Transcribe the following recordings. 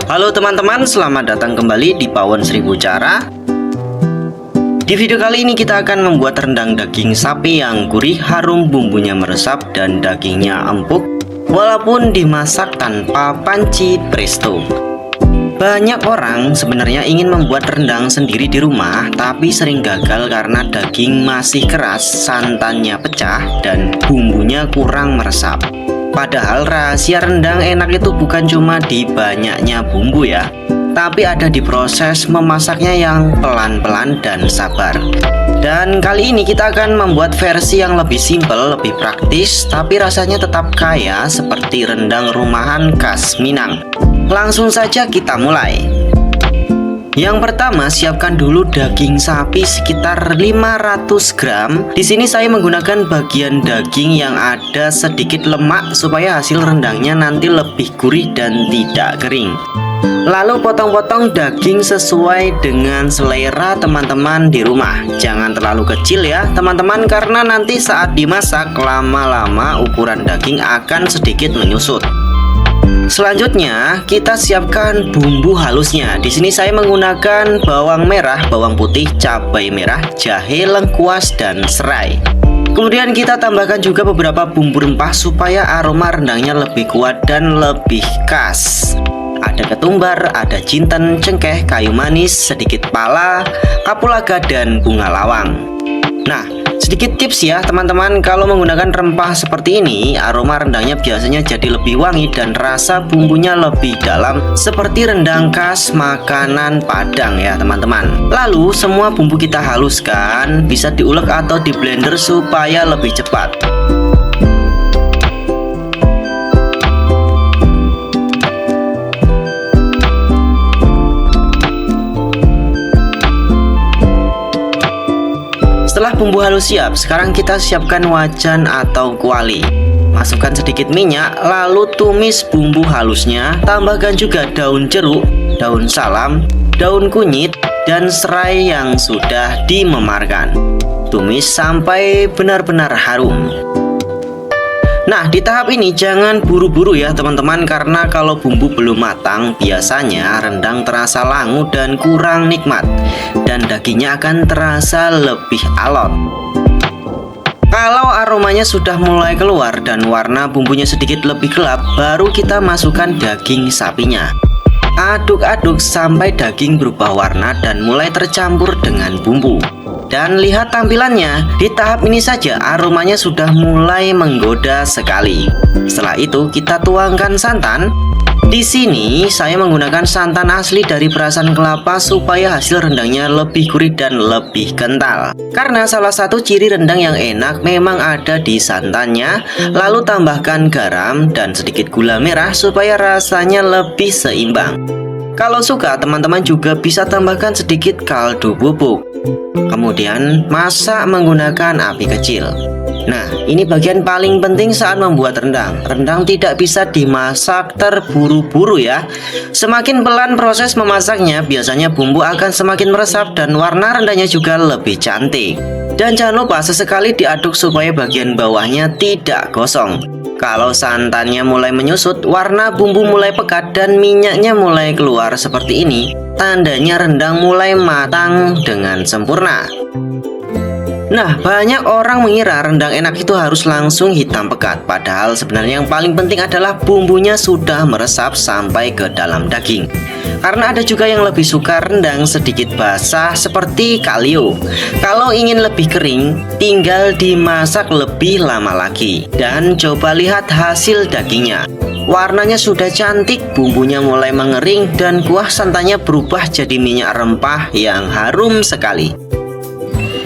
Halo teman-teman, selamat datang kembali di Pawon Seribu Cara. Di video kali ini kita akan membuat rendang daging sapi yang gurih, harum, bumbunya meresap, dan dagingnya empuk walaupun dimasak tanpa panci presto. Banyak orang sebenarnya ingin membuat rendang sendiri di rumah, tapi sering gagal karena daging masih keras, santannya pecah, dan bumbunya kurang meresap. Padahal rahasia rendang enak itu bukan cuma di banyaknya bumbu ya, tapi ada di proses memasaknya yang pelan-pelan dan sabar. Dan kali ini kita akan membuat versi yang lebih simpel, lebih praktis, tapi rasanya tetap kaya seperti rendang rumahan khas Minang. Langsung saja kita mulai. Yang pertama, siapkan dulu daging sapi sekitar 500 gram. Di sini saya menggunakan bagian daging yang ada sedikit lemak supaya hasil rendangnya nanti lebih gurih dan tidak kering. Lalu potong-potong daging sesuai dengan selera teman-teman di rumah. Jangan terlalu kecil ya teman-teman, karena nanti saat dimasak lama-lama ukuran daging akan sedikit menyusut. Selanjutnya kita siapkan bumbu halusnya. Di sini saya menggunakan bawang merah, bawang putih, cabai merah, jahe, lengkuas, dan serai. Kemudian kita tambahkan juga beberapa bumbu rempah supaya aroma rendangnya lebih kuat dan lebih khas. Ada ketumbar, ada jinten, cengkeh, kayu manis, sedikit pala, kapulaga, dan bunga lawang. Nah, sedikit tips ya teman-teman, kalau menggunakan rempah seperti ini, aroma rendangnya biasanya jadi lebih wangi dan rasa bumbunya lebih dalam seperti rendang khas makanan Padang ya teman-teman. Lalu semua bumbu kita haluskan, bisa diulek atau di blender supaya lebih cepat. Setelah bumbu halus siap, sekarang kita siapkan wajan atau kuali. Masukkan sedikit minyak, lalu tumis bumbu halusnya. Tambahkan juga daun jeruk, daun salam, daun kunyit, dan serai yang sudah dimemarkan. Tumis sampai benar-benar harum. Nah, di tahap ini jangan buru-buru ya teman-teman, karena kalau bumbu belum matang biasanya rendang terasa langu dan kurang nikmat, dan dagingnya akan terasa lebih alot. Kalau aromanya sudah mulai keluar dan warna bumbunya sedikit lebih gelap, baru kita masukkan daging sapinya. Aduk-aduk sampai daging berubah warna dan mulai tercampur dengan bumbu. Dan lihat tampilannya, di tahap ini saja aromanya sudah mulai menggoda sekali. Setelah itu kita tuangkan santan. Di sini saya menggunakan santan asli dari perasan kelapa supaya hasil rendangnya lebih gurih dan lebih kental. Karena salah satu ciri rendang yang enak memang ada di santannya. Lalu tambahkan garam dan sedikit gula merah supaya rasanya lebih seimbang. Kalau suka, teman-teman juga bisa tambahkan sedikit kaldu bubuk. Kemudian masak menggunakan api kecil. Nah, ini bagian paling penting saat membuat rendang. Rendang tidak bisa dimasak terburu-buru ya. Semakin pelan proses memasaknya, biasanya bumbu akan semakin meresap dan warna rendangnya juga lebih cantik. Dan jangan lupa sesekali diaduk supaya bagian bawahnya tidak gosong. Kalau santannya mulai menyusut, warna bumbu mulai pekat, dan minyaknya mulai keluar seperti ini, tandanya rendang mulai matang dengan sempurna. Nah, banyak orang mengira rendang enak itu harus langsung hitam pekat. Padahal sebenarnya yang paling penting adalah bumbunya sudah meresap sampai ke dalam daging. Karena ada juga yang lebih suka rendang sedikit basah seperti kalio. Kalau ingin lebih kering, tinggal dimasak lebih lama lagi. Dan coba lihat hasil dagingnya. Warnanya sudah cantik, bumbunya mulai mengering, dan kuah santannya berubah jadi minyak rempah yang harum sekali.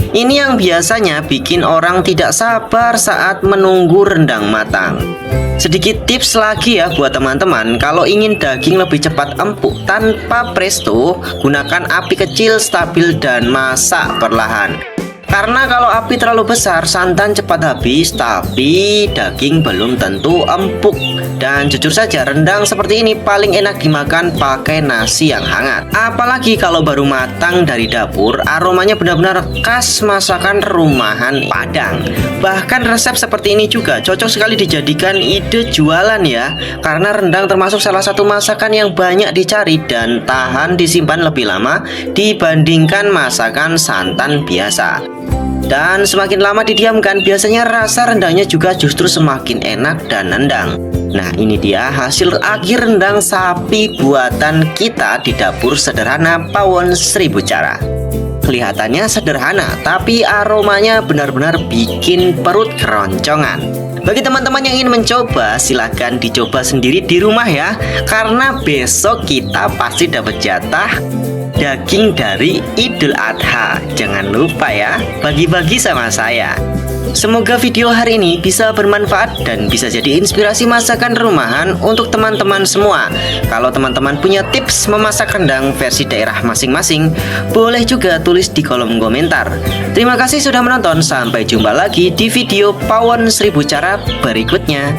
Ini yang biasanya bikin orang tidak sabar saat menunggu rendang matang. Sedikit tips lagi ya buat teman-teman, kalau ingin daging lebih cepat empuk tanpa presto, gunakan api kecil, stabil, dan masak perlahan. Karena kalau api terlalu besar, santan cepat habis, tapi daging belum tentu empuk. Dan jujur saja, rendang seperti ini paling enak dimakan pakai nasi yang hangat. Apalagi kalau baru matang dari dapur, aromanya benar-benar khas masakan rumahan Padang. Bahkan resep seperti ini juga cocok sekali dijadikan ide jualan ya, karena rendang termasuk salah satu masakan yang banyak dicari dan tahan disimpan lebih lama dibandingkan masakan santan biasa. Dan semakin lama didiamkan, biasanya rasa rendangnya juga justru semakin enak dan nendang. Nah, ini dia hasil akhir rendang sapi buatan kita di dapur sederhana Pawon Seribu Cara. Kelihatannya sederhana, tapi aromanya benar-benar bikin perut keroncongan. Bagi teman-teman yang ingin mencoba, silahkan dicoba sendiri di rumah ya, karena besok kita pasti dapat jatah daging dari Idul Adha. Jangan lupa ya, bagi-bagi sama saya. Semoga video hari ini bisa bermanfaat dan bisa jadi inspirasi masakan rumahan untuk teman-teman semua. Kalau teman-teman punya tips memasak rendang versi daerah masing-masing, boleh juga tulis di kolom komentar. Terima kasih sudah menonton, sampai jumpa lagi di video Pawon Seribu Cara berikutnya.